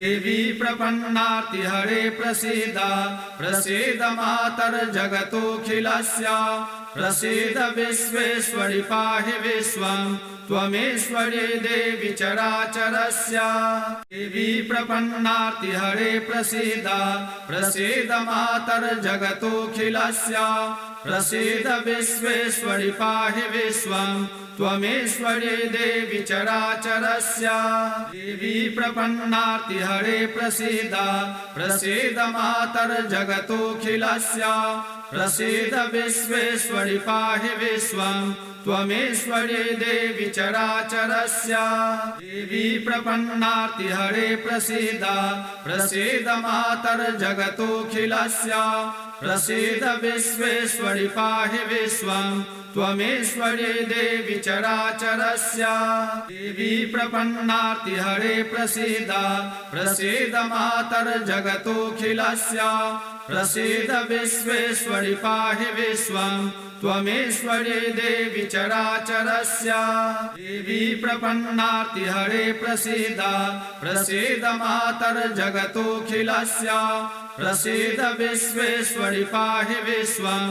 देवी प्रपन्नार्तिहरे प्रसीद प्रसीद मातर्जगतोऽखिलस्य प्रसीद विश्वेश्वरि पाहि विश्वं त्वमेश्वरी देवी चराचरस्य देवी प्रपन्नार्तिहरे प्रसीद प्रसीद मातर्जगतोऽखिलस्य प्रसीद विश्वेश्वरि पाहि विश्वं त्वमेश्वरी देवी चराचरस्य देवी प्रपन्नार्तिहरे प्रसीद प्रसीद मातर्जगतोऽखिलस्य प्रसीद विश्वेश्वरि पाहि विश्वं त्वमेश्वरी देवी चराचरस्य देवी प्रपन्नार्तिहरे प्रसीद प्रसीद मातर्जगतोऽखिलस्य प्रसीद विश्वेश्वरि पाहि विश्वं त्वमेश्वरी देवी चराचरस्य देवी प्रपन्नार्तिहरे प्रसीद प्रसीद मातर्जगतोऽखिलस्य प्रसीद विश्वेश्वरि पाहि विश्वं त्वमेश्वरी देवी चराचरस्य देवी प्रपन्नार्तिहरे प्रसीद प्रसीद मातर्जगतोऽखिलस्य प्रसीद विश्वेश्वरि पाहि विश्वं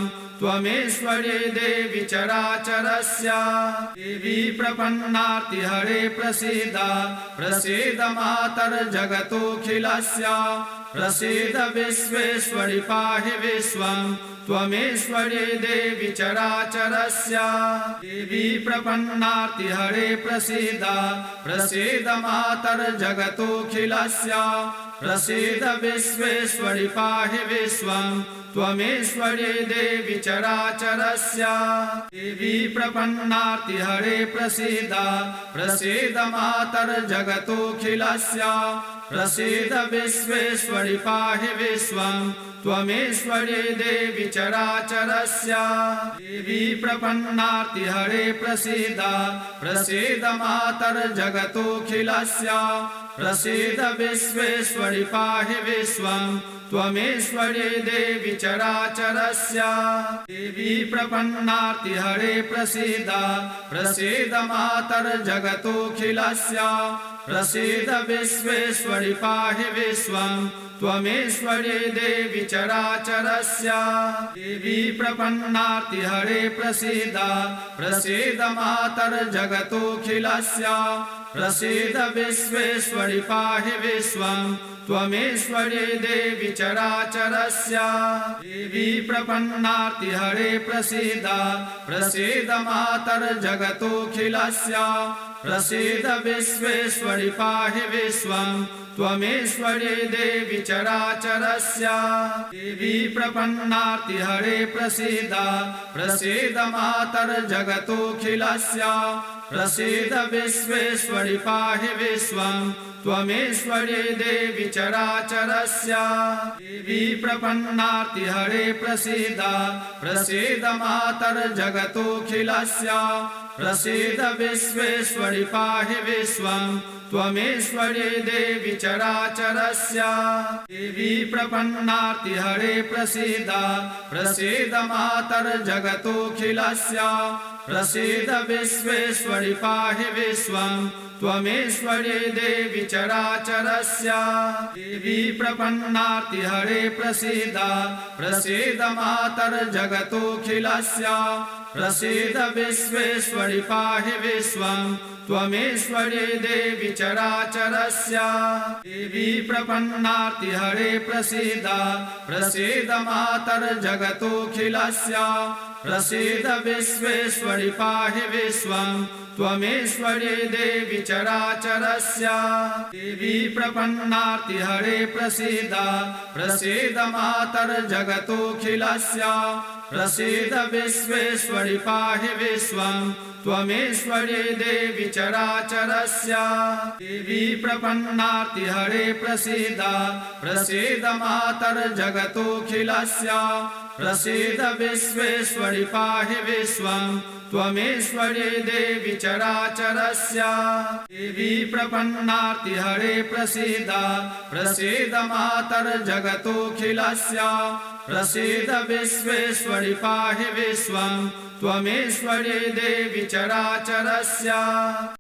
त्वमेश्वरी देवी चराचरस्य देवी प्रपन्नार्तिहरे प्रसीद प्रसीद मातर्जगतोऽखिलस्य प्रसीद विश्वेश्वरि पाहि विश्वं त्वमेश्वरी देवी चराचरस्य देवी प्रपन्नार्तिहरे प्रसीद प्रसीद मातर्जगतोऽखिलस्य प्रसीद विश्वेश्वरि पाहि विश्वं त्वमेश्वरी देवी चराचरस्य देवी प्रपन्नार्तिहरे प्रसीद प्रसीद मातर्जगतोऽखिलस्य प्रसीद विश्वेश्वरि पाहि विश्वं त्वमेश्वरी देवी चराचरस्य देवी प्रपन्नार्तिहरे प्रसीद प्रसीद मातर्जगतोऽखिलस्य प्रसीद विश्वेश्वरि पाहि विश्वं त्वमेश्वरी देवी चराचरस्य देवी प्रपन्नार्तिहरे प्रसीद प्रसीद मातर्जगतोऽखिलस्य प्रसीद विश्वेश्वरि पाहि विश्वं त्वमेश्वरी देवी चराचरस्य देवी प्रपन्नार्तिहरे प्रसीद प्रसीद मातर्जगतोऽखिलस्य प्रसीद विश्वेश्वरि पाहि विश्वं त्वमेश्वरी देवी चराचरस्य देवी प्रपन्नार्तिहरे प्रसीद प्रसीद मातर्जगतोऽखिलस्य प्रसीद विश्वेश्वरि पाहि विश्वं त्वमेश्वरी देवी चराचरस्य देवी प्रपन्नार्तिहरे प्रसीद प्रसीद मातर्जगतोऽखिलस्य प्रसीद विश्वेश्वरि पाहि विश्वं त्वमेश्वरी देवी चराचरस्य देवी प्रपन्नार्तिहरे प्रसीद प्रसीद मातर्जगतोऽखिलस्य प्रसीद विश्वेश्वरि पाहि विश्वं त्वमेश्वरी देवी चराचरस्य देवी प्रपन्नार्तिहरे प्रसीद प्रसीद मातर्जगतोऽखिलस्य प्रसीद विश्वेश्वरि पाहि विश्वं त्वमेश्वरी देवी चराचरस्य देवी प्रपन्नार्तिहरे प्रसीद प्रसीद मातर्जगतोऽखिलस्य प्रसीद विश्वेश्वरि पाहि विश्वं त्वमेश्वरी देवी चराचरस्य देवी प्रपन्नार्तिहरे प्रसीद प्रसीद मातर्जगतोऽखिलस्य प्रसीद विश्वेश्वरि पाहि विश्वं त्वमेश्वरी देवी चराचरस्य देवी प्रपन्नार्तिहरे प्रसीद प्रसीद मातर्जगतोऽखिलस्य प्रसीद विश्वेश्वरि पाहि विश्वं त्वमेश्वरी देवी चराचरस्य देवी प्रपन्नार्तिहरे प्रसीद प्रसीद मातर्जगतोऽखिलस्य प्रसीद विश्वेश्वरि पाहि विश्वं त्वमेश्वरी देवी चराचरस्य देवी प्रपन्नार्तिहरे प्रसीद प्रसीद मातर्जगतोऽखिलस्य प्रसीद विश्वेश्वरि पाहि विश्वं त्वमेश्वरी देवी चराचरस्य